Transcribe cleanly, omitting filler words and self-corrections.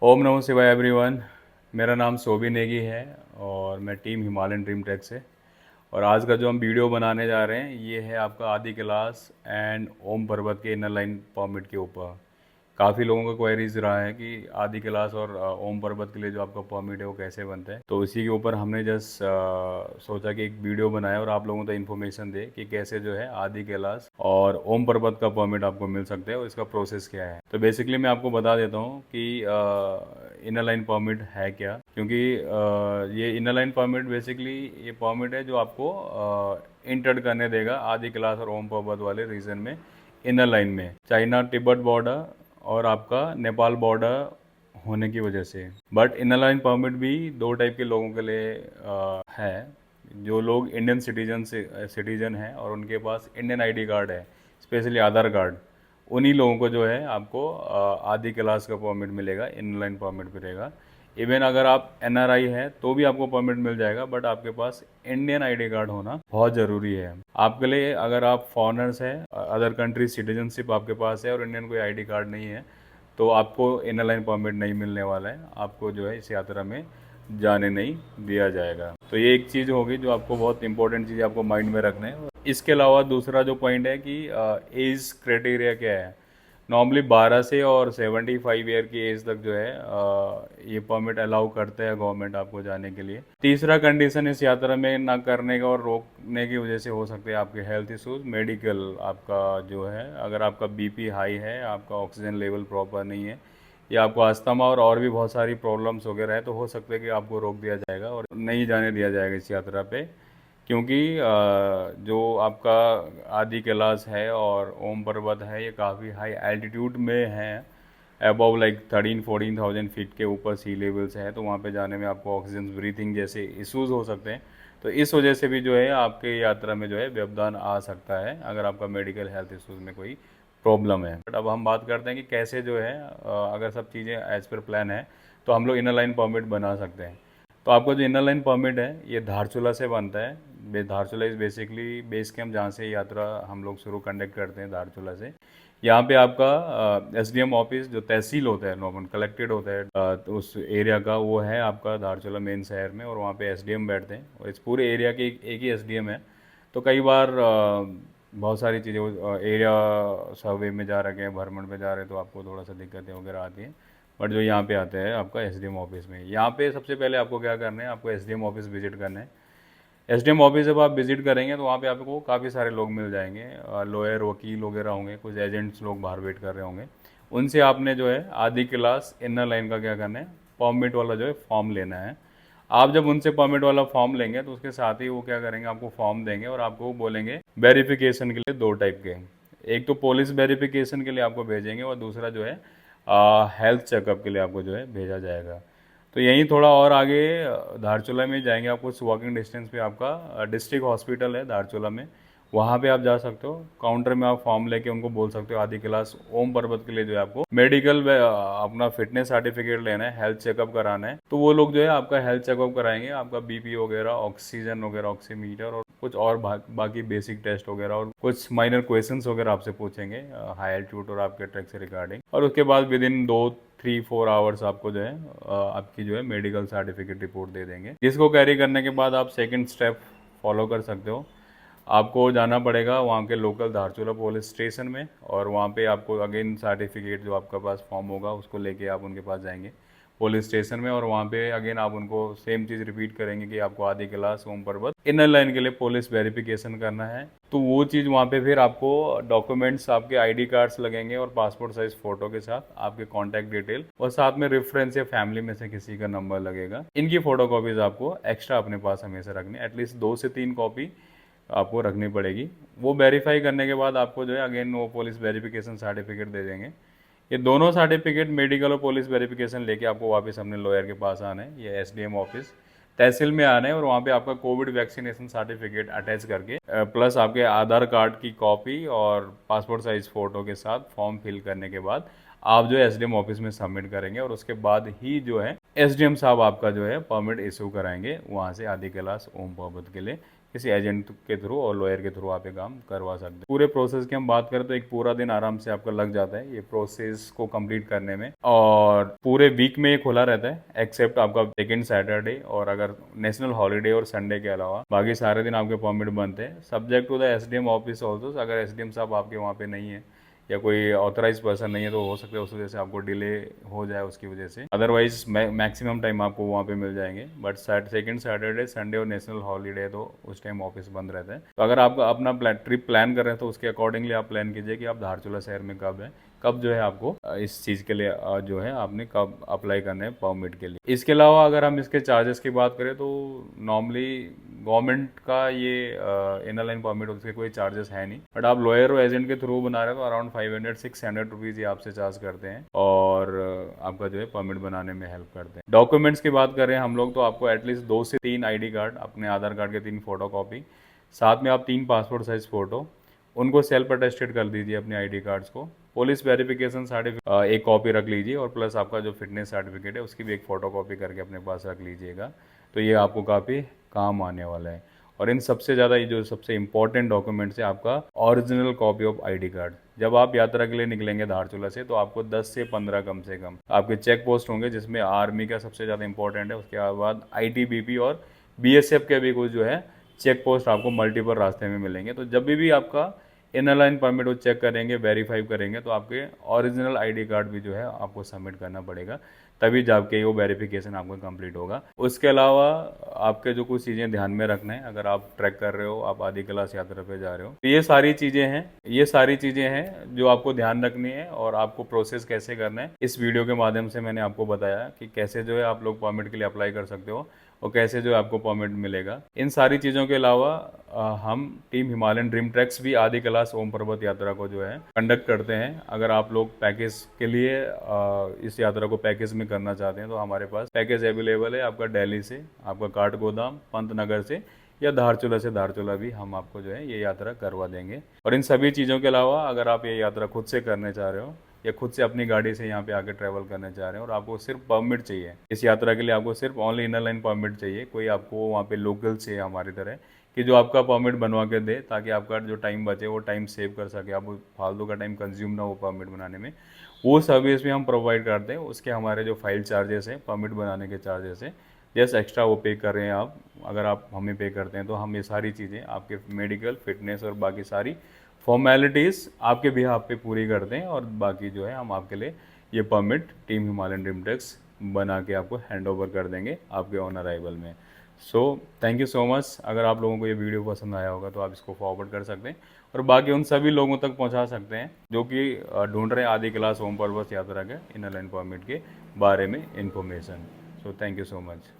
ओम नमो शिवाय एवरीवन। मेरा नाम सोबी नेगी है और मैं टीम हिमालयन ड्रीम टेक से। और आज का जो हम वीडियो बनाने जा रहे हैं ये है आपका आदि कैलाश एंड ओम पर्वत के इनर लाइन परमिट के ऊपर। काफ़ी लोगों का क्वेरीज रहा है कि आदि कैलाश और ओम पर्वत के लिए जो आपका परमिट है वो कैसे बनता है, तो इसी के ऊपर हमने जस्ट सोचा कि एक वीडियो बनाए और आप लोगों को इन्फॉर्मेशन दे कि कैसे जो है आदि कैलाश और ओम पर्वत का परमिट आपको मिल सकता है और इसका प्रोसेस क्या है। तो बेसिकली मैं आपको बता देता हूँ कि इनर लाइन परमिट है क्या, क्योंकि ये इनर लाइन परमिट बेसिकली ये परमिट है जो आपको इंटर करने देगा आदि कैलाश और ओम पर्वत वाले रीजन में, इनर लाइन में, चाइना तिब्बत बॉर्डर और आपका नेपाल बॉर्डर होने की वजह से। बट इनर लाइन परमिट भी दो टाइप के लोगों के लिए है। जो लोग इंडियन सिटीजन हैं और उनके पास इंडियन आईडी कार्ड है, स्पेशली आधार कार्ड, उन्हीं लोगों को जो है आपको आदि क्लास का परमिट मिलेगा, इनर लाइन परमिट मिलेगा। इवन अगर आप एनआरआई है तो भी आपको परमिट मिल जाएगा, बट आपके पास इंडियन आईडी कार्ड होना बहुत ज़रूरी है आपके लिए। अगर आप फॉरेनर्स हैं, अदर कंट्री सिटीजनशिप आपके पास है और इंडियन कोई आईडी कार्ड नहीं है, तो आपको इनर लाइन परमिट नहीं मिलने वाला है, आपको जो है इस यात्रा में जाने नहीं दिया जाएगा। तो ये एक चीज़ होगी जो आपको बहुत इंपॉर्टेंट चीज़ आपको माइंड में रखना है। इसके अलावा दूसरा जो पॉइंट है कि एज क्राइटेरिया क्या है। नॉर्मली 12 से और 75 ईयर की एज तक जो है ये परमिट अलाउ करते हैं गवर्नमेंट आपको जाने के लिए। तीसरा कंडीशन इस यात्रा में ना करने का और रोकने की वजह से हो सकते हैं आपके हेल्थ इश्यूज, मेडिकल आपका जो है, अगर आपका बीपी हाई है, आपका ऑक्सीजन लेवल प्रॉपर नहीं है, या आपको अस्थमा और भी बहुत सारी प्रॉब्लम्स वगैरह है, तो हो सकता है कि आपको रोक दिया जाएगा और नहीं जाने दिया जाएगा इस यात्रा पे। क्योंकि जो आपका आदि कैलाश है और ओम पर्वत है ये काफ़ी हाई एल्टीट्यूड में है, अबव लाइक 13-14,000 फीट के ऊपर सी लेवल से है, तो वहाँ पे जाने में आपको ऑक्सीजन ब्रीथिंग जैसे इश्यूज हो सकते हैं। तो इस वजह से भी जो है आपके यात्रा में जो है व्यवधान आ सकता है अगर आपका मेडिकल हेल्थ इश्यूज में कोई प्रॉब्लम है। बट अब हम बात करते हैं कि कैसे जो है अगर सब चीज़ें एज पर प्लान है तो हम लोग इनर लाइन परमिट बना सकते हैं। तो आपका जो इनर लाइन परमिट है ये धारचूला से बनता है। Dharchula is basically base camp जहाँ से यात्रा हम लोग शुरू कंडक्ट करते हैं, धारचूला से। यहाँ पे आपका एसडीएम ऑफिस जो तहसील होता है, नॉर्मल कलेक्टेड होता है तो उस एरिया का, वो है आपका धारचूला मेन शहर में, और वहाँ पे एसडीएम बैठते हैं और इस पूरे एरिया के एक ही एसडीएम है। तो कई बार बहुत सारी चीज़ें एरिया सर्वे में जा रखे हैं, भ्रमण पे जा रहे हैं, तो आपको थोड़ा सा दिक्कतें वगैरह आती हैं। बट जो यहाँ पे आते हैं आपका एसडीएम ऑफिस में, यहाँ पे सबसे पहले आपको क्या करना है, आपको एसडीएम ऑफिस विजिट करना है। एसडीएम ऑफिस जब आप विजिट करेंगे तो वहाँ पे आपको काफ़ी सारे लोग मिल जाएंगे, लॉयर वकील वगैरह होंगे, कुछ एजेंट्स लोग बाहर वेट कर रहे होंगे। उनसे आपने जो है आदि क्लास इनर लाइन का क्या करना है, परमिट वाला जो है फॉर्म लेना है। आप जब उनसे परमिट वाला फॉर्म लेंगे तो उसके साथ ही वो क्या करेंगे, आपको फॉर्म देंगे और आपको बोलेंगे वेरिफिकेशन के लिए दो टाइप के, एक तो पुलिस वेरिफिकेशन के लिए आपको भेजेंगे और दूसरा जो है हेल्थ चेकअप के लिए आपको जो है भेजा जाएगा। तो यहीं थोड़ा और आगे धारचूला में जाएंगे, आपको वॉकिंग डिस्टेंस पे आपका डिस्ट्रिक्ट हॉस्पिटल है धारचूला में, वहाँ पे आप जा सकते हो। काउंटर में आप फॉर्म लेके उनको बोल सकते हो आदि क्लास ओम पर्वत के लिए जो है आपको मेडिकल अपना फिटनेस सर्टिफिकेट लेना है, हेल्थ चेकअप कराना है, तो वो लोग जो है आपका हेल्थ चेकअप कराएंगे, आपका बीपी वगैरह, ऑक्सीजन वगैरह, ऑक्सीमीटर और कुछ और बाकी बेसिक टेस्ट वगैरह और कुछ माइनर क्वेश्चंस वगैरह आपसे पूछेंगे हाई एल्टीट्यूड और आपके ट्रैक से रिगार्डिंग। और उसके बाद विद इन 2-3-4 आवर्स आपको जो है आपकी जो है मेडिकल सर्टिफिकेट रिपोर्ट दे देंगे, जिसको कैरी करने के बाद आप सेकंड स्टेप फॉलो कर सकते हो। आपको जाना पड़ेगा वहाँ के लोकल धारचूला पुलिस स्टेशन में, और वहाँ पे आपको अगेन सर्टिफिकेट जो आपका पास फॉर्म होगा उसको लेके आप उनके पास जाएंगे पुलिस स्टेशन में, और वहाँ पे अगेन आप उनको सेम चीज़ रिपीट करेंगे कि आपको आदि क्लास ओम पर्वत इनर लाइन के लिए पुलिस वेरिफिकेशन करना है। तो वो चीज़ वहाँ पे फिर आपको डॉक्यूमेंट्स, आपके आईडी कार्ड्स लगेंगे और पासपोर्ट साइज फोटो के साथ आपके कॉन्टैक्ट डिटेल, और साथ में रेफरेंस या फैमिली में से किसी का नंबर लगेगा। इनकी फोटो कॉपीज आपको एक्स्ट्रा अपने पास हमेशा रखनी, एटलीस्ट 2 से 3 कॉपी आपको रखनी पड़ेगी। वो वेरीफाई करने के बाद आपको जो है अगेन वो पुलिस वेरिफिकेशन सर्टिफिकेट दे देंगे। ये दोनों सर्टिफिकेट, मेडिकल और पुलिस वेरिफिकेशन, लेके आपको वापस अपने लॉयर के पास आना है, ये एसडीएम ऑफिस तहसील में आना है, और वहाँ पे आपका कोविड वैक्सीनेशन सर्टिफिकेट अटैच करके प्लस आपके आधार कार्ड की कॉपी और पासपोर्ट साइज फोटो के साथ फॉर्म फिल करने के बाद आप जो है एसडीएम ऑफिस में सबमिट करेंगे, और उसके बाद ही जो है एसडीएम साहब आपका जो है परमिट इशू कराएंगे वहाँ से आदि कैलाश ओम पर्वत के लिए किसी एजेंट के थ्रू और लॉयर के थ्रू आप ये काम करवा सकते हैं। पूरे प्रोसेस की हम बात करें तो एक पूरा दिन आराम से आपका लग जाता है ये प्रोसेस को कंप्लीट करने में, और पूरे वीक में ये खुला रहता है एक्सेप्ट आपका सेकेंड सैटरडे, और अगर नेशनल हॉलीडे और संडे के अलावा बाकी सारे दिन आपके परमिट बनते हैं, subject to the SDM office also. अगर एसडीएम साहब आपके वहाँ पे नहीं है या कोई ऑथराइज पर्सन नहीं है तो हो सकता है उस वजह से आपको डिले हो जाए उसकी वजह से, अदरवाइज मैक्सिमम टाइम आपको वहाँ पे मिल जाएंगे। बट सेकंड सैटरडे संडे और नेशनल हॉलीडे तो उस टाइम ऑफिस बंद रहता है। तो अगर आप अपना ट्रिप प्लान कर रहे हैं तो उसके अकॉर्डिंगली आप प्लान कीजिए कि आप धारचूला शहर में कब है, कब जो है आपको इस चीज़ के लिए जो है आपने कब अप्लाई करना है परमिट के लिए। इसके अलावा अगर हम इसके चार्जेस की बात करें तो नॉर्मली गवर्नमेंट का ये इनर लाइन परमिट उसके कोई चार्जेस है नहीं, बट आप लॉयर और एजेंट के थ्रू बना रहे हो तो अराउंड 500-600 रुपीज़ ये आपसे चार्ज करते हैं, और आपका जो है परमिट बनाने में हेल्प करते हैं। डॉक्यूमेंट्स की बात करें हम लोग तो आपको एटलीस्ट 2 से 3 ID कार्ड, अपने आधार कार्ड के 3 फोटो कॉपी, साथ में आप 3 पासपोर्ट साइज फ़ोटो, उनको सेल्फ अटेस्टेड कर दीजिए अपने ID कार्ड्स को। पुलिस वेरिफिकेशन सर्टिफिकेट एक कॉपी रख लीजिए, और प्लस आपका जो फिटनेस सर्टिफिकेट है उसकी भी एक फ़ोटो कॉपी करके अपने पास रख लीजिएगा। तो ये आपको काफ़ी काम आने वाला है। और इन सबसे ज़्यादा ये जो सबसे इंपॉर्टेंट डॉक्यूमेंट्स है आपका original copy of ID card. जब आप यात्रा के लिए निकलेंगे धारचूला से तो आपको 10 से 15 कम से कम आपके चेक पोस्ट होंगे, जिसमें आर्मी का सबसे ज़्यादा इंपॉर्टेंट है, उसके बाद ITBP और BSF के भी कुछ जो है चेक पोस्ट आपको मल्टीपल रास्ते में मिलेंगे। तो जब भी आपका इनर लाइन परमिट वो चेक करेंगे, वेरीफाई करेंगे, तो आपके ओरिजिनल ID कार्ड भी जो है आपको सबमिट करना पड़ेगा, तभी जाके वो वेरिफिकेशन आपका कंप्लीट होगा। उसके अलावा आपके जो कुछ चीज़ें ध्यान में रखना है, अगर आप ट्रैक कर रहे हो, आप आदि कैलाश यात्रा पे जा रहे हो, तो ये सारी चीज़ें हैं जो आपको ध्यान रखनी है, और आपको प्रोसेस कैसे करना है इस वीडियो के माध्यम से मैंने आपको बताया कि कैसे जो है आप लोग परमिट के लिए अप्लाई कर सकते हो और कैसे जो है आपको परमिट मिलेगा। इन सारी चीज़ों के अलावा हम टीम हिमालयन ड्रीम ट्रैक्स भी आदि कैलाश ओम पर्वत यात्रा को जो है कंडक्ट करते हैं। अगर आप लोग पैकेज के लिए इस यात्रा को पैकेज में करना चाहते हैं तो हमारे पास पैकेज अवेलेबल है। आपका दिल्ली से, आपका काठगोदाम, पंतनगर से या धारचूला भी हम आपको जो है ये यात्रा करवा देंगे। और इन सभी चीज़ों के अलावा अगर आप ये यात्रा खुद से करने चाह रहे हो या खुद से अपनी गाड़ी से यहाँ पे आके ट्रैवल करने चाह रहे हैं और आपको सिर्फ परमिट चाहिए इस यात्रा के लिए, आपको सिर्फ ओनली इनर लाइन परमिट चाहिए, कोई आपको वहाँ पे लोकल चाहिए हमारी तरह कि जो आपका परमिट बनवा के दे, ताकि आपका जो टाइम बचे वो टाइम सेव कर सके, आप फालतू का टाइम कंज्यूम ना हो परमिट बनाने में, वो सर्विस भी हम प्रोवाइड करते हैं। उसके हमारे जो फाइल चार्जेस हैं, परमिट बनाने के चार्जेस हैं, जस्ट एक्स्ट्रा वो पे कर रहे हैं आप। अगर आप हमें पे करते हैं तो हम ये सारी चीज़ें आपके मेडिकल, फिटनेस और बाकी सारी फॉर्मेलिटीज़ आपके बिहाफ पे पूरी करते हैं, और बाकी जो है हम आपके लिए ये permit team Himalayan dream tracks बना के आपको हैंड ओवर कर देंगे आपके ऑन अराइवल में। So thank you so much. अगर आप लोगों को ये वीडियो पसंद आया होगा तो आप इसको फॉरवर्ड कर सकते हैं और बाकी उन सभी लोगों तक पहुंचा सकते हैं जो कि ढूंढ रहे हैं आदि कैलाश ओम पर्वत यात्रा के इनर लाइन परमिट के बारे में information. So thank you so much.